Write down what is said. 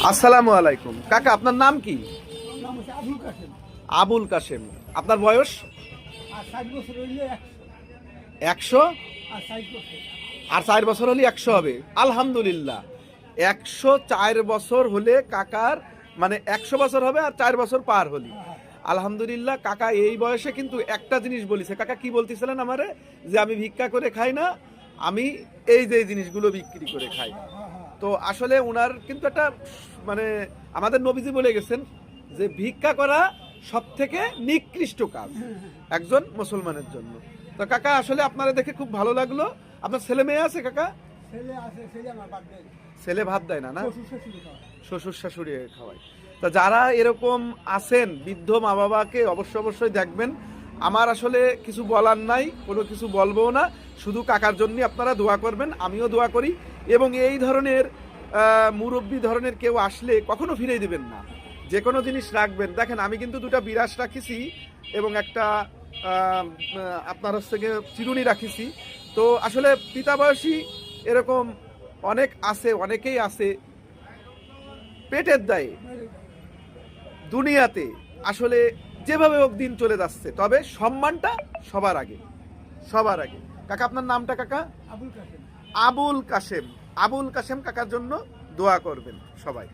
আসসালামু আলাইকুম কাকা, আপনার নাম কি? আবুল কাশেম। আপনার বয়স? 100। আর 4 বছর হলে 100 হবে। আলহামদুলিল্লাহ, 104 বছর হলে কাকার মানে 100 বছর হবে আর 4 বছর পার হলি। আলহামদুলিল্লাহ, কাকা এই বয়সে কিন্তু একটা জিনিস বলিছে। কাকা কি বলতেছিলেন আমারে? যে আমি ভিক্ষা করে খাই না, আমি এই যে জিনিসগুলো বিক্রি করে খাই। তো আসলে ওনার কিন্তু একটা মানে আমাদের নবীজি বলে গেছেন যে ভিক্ষা করা সব থেকে নিকৃষ্ট কাজ একজন মুসলমানের জন্য। তো কাকা আসলে আপনারা দেখে খুব ভালো লাগলো। আপনার ছেলে মেয়ে আছে কাকা? ছেলে ভাত দেয় না? না, শ্বশুর শাশুড়ি খাওয়ায়। তা যারা এরকম আছেন বৃদ্ধ মা বাবাকে অবশ্যই দেখবেন। আমার আসলে কিছু বলার নাই, কোনো কিছু বলবো না, শুধু কাকার জন্য আপনারা দোয়া করবেন, আমিও দোয়া করি। এবং এই ধরনের মুরব্বী ধরনের কেউ আসলে কখনো ফিরে দিবেন না, যে কোনো জিনিস রাখবেন। দেখেন আমি কিন্তু 2টা বিরাস রাখিছি এবং একটা আপনার হচ্ছে গিয়ে চিরুনি রাখিছি। তো আসলে পিতা বয়সী এরকম অনেক আছে, অনেকেই আছে পেটের দায়ে দুনিয়াতে আসলে যেভাবে হোক দিন চলে যাচ্ছে, তবে সম্মানটা সবার আগে, সবার আগে। কাকা আপনার নামটা কাকা? আবুল কাশেম। আবুল কাশেম কাকার জন্য দোয়া করবেন সবাই।